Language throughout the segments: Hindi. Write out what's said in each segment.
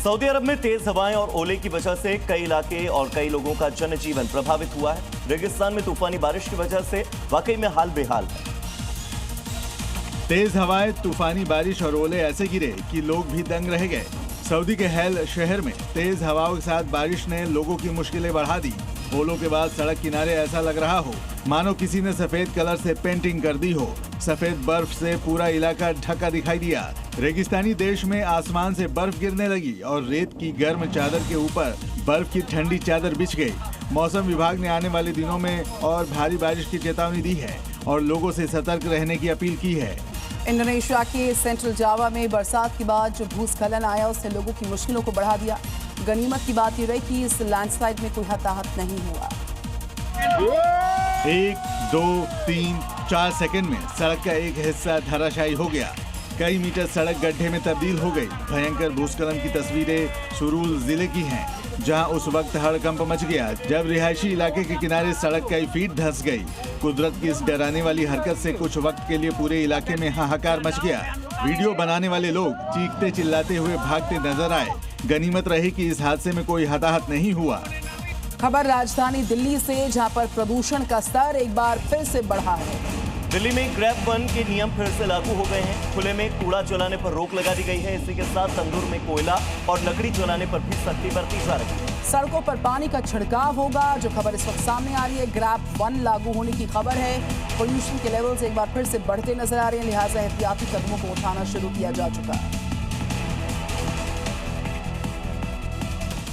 सऊदी अरब में तेज हवाएं और ओले की वजह से कई इलाके और कई लोगों का जनजीवन प्रभावित हुआ है। रेगिस्तान में तूफानी बारिश की वजह से वाकई में हाल बेहाल है। तेज हवाएं, तूफानी बारिश और ओले ऐसे गिरे कि लोग भी दंग रह गए। सऊदी के हैल शहर में तेज हवाओं के साथ बारिश ने लोगों की मुश्किलें बढ़ा दी। ओलों के बाद सड़क किनारे ऐसा लग रहा हो मानो किसी ने सफेद कलर से पेंटिंग कर दी हो। सफेद बर्फ से पूरा इलाका ढका दिखाई दिया। रेगिस्तानी देश में आसमान से बर्फ गिरने लगी और रेत की गर्म चादर के ऊपर बर्फ की ठंडी चादर बिछ गई। मौसम विभाग ने आने वाले दिनों में और भारी बारिश की चेतावनी दी है और लोगों से सतर्क रहने की अपील की है। इंडोनेशिया के सेंट्रल जावा में बरसात के बाद जो भूस्खलन आया उसने लोगों की मुश्किलों को बढ़ा दिया। गनीमत की बात ये रही कि इस लैंडस्लाइड में कोई हताहत नहीं हुआ। 1, 2, 3, 4 सेकंड में सड़क का एक हिस्सा धराशायी हो गया। कई मीटर सड़क गड्ढे में तब्दील हो गई। भयंकर भूस्खलन की तस्वीरें सुरूल जिले की हैं, जहां उस वक्त हड़कंप मच गया जब रिहायशी इलाके के किनारे सड़क कई फीट धंस गई। कुदरत की इस डराने वाली हरकत से कुछ वक्त के लिए पूरे इलाके में हाहाकार मच गया। वीडियो बनाने वाले लोग चीखते चिल्लाते हुए भागते नजर आए। गनीमत रही कि इस हादसे में कोई हताहत नहीं हुआ। खबर राजधानी दिल्ली से, जहां पर प्रदूषण का स्तर एक बार फिर से बढ़ा है। दिल्ली में ग्रैब 1 के नियम फिर से लागू हो गए हैं। खुले में कूड़ा जलाने पर रोक लगा दी गई है। इसी के साथ तंदूर में कोयला और लकड़ी जलाने पर भी सख्ती बरती जा रही है। सड़कों पर पानी का छिड़काव होगा। जो खबर इस वक्त सामने आ रही है, ग्रैब 1 लागू होने की खबर है। पोल्यूशन के लेवल्स एक बार फिर से बढ़ते नजर आ रहे हैं, लिहाजा एहतियाती कदमों को उठाना शुरू किया जा चुका है।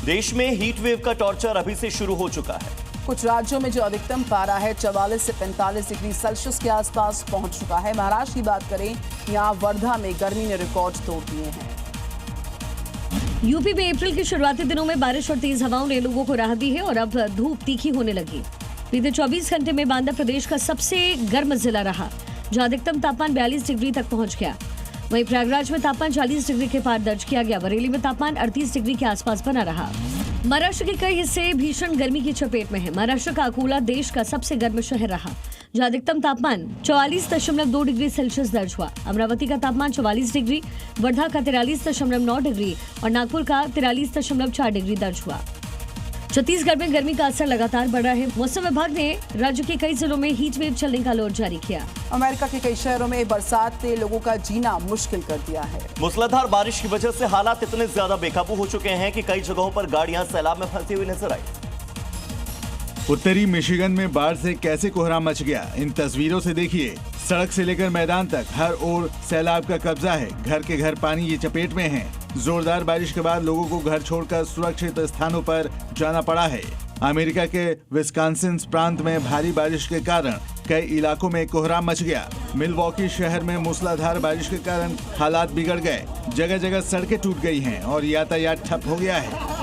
देश में हीट वेव का टॉर्चर अभी से शुरू हो चुका है। कुछ राज्यों में जो अधिकतम पारा है 44 से 45 डिग्री सेल्सियस के आसपास पहुंच चुका है। महाराष्ट्र की बात करें, यहां वर्धा में गर्मी ने रिकॉर्ड तोड़ दिए हैं। यूपी में अप्रैल के शुरुआती दिनों में बारिश और तेज हवाओं ने लोगों को राहत दी है और अब धूप तीखी होने लगी। बीते 24 घंटे में बांदा प्रदेश का सबसे गर्म जिला रहा, जहां अधिकतम तापमान 42 डिग्री तक पहुंच गया। वहीं प्रयागराज में तापमान 40 डिग्री के पार दर्ज किया गया। बरेली में तापमान 38 डिग्री के आसपास बना रहा। महाराष्ट्र के कई हिस्से भीषण गर्मी की चपेट में है। महाराष्ट्र का अकोला देश का सबसे गर्म शहर रहा, जहां अधिकतम तापमान 44.2 डिग्री सेल्सियस दर्ज हुआ। अमरावती का तापमान 44 डिग्री, वर्धा का 43.9 डिग्री और नागपुर का 43.4 डिग्री दर्ज हुआ। छत्तीसगढ़ में गर्मी का असर लगातार बढ़ रहा है। मौसम विभाग ने राज्य के कई जिलों में हीट वेव चलने का अलर्ट जारी किया। अमेरिका के कई शहरों में बरसात ने लोगों का जीना मुश्किल कर दिया है। मूसलाधार बारिश की वजह से हालात इतने ज्यादा बेकाबू हो चुके हैं कि कई जगहों पर गाड़ियां सैलाब में फंसी हुई नजर आई। उत्तरी मिशिगन में बाढ़ से कैसे कोहराम मच गया, इन तस्वीरों से देखिए। सड़क से लेकर मैदान तक हर ओर सैलाब का कब्जा है। घर के घर पानी की चपेट में हैं। जोरदार बारिश के बाद लोगों को घर छोड़कर सुरक्षित स्थानों पर जाना पड़ा है। अमेरिका के विस्कॉन्सिन प्रांत में भारी बारिश के कारण कई इलाकों में कोहराम मच गया। मिलवॉकी शहर में मूसलाधार बारिश के कारण हालात बिगड़ गए। जगह जगह सड़कें टूट गई हैं और यातायात ठप हो गया है।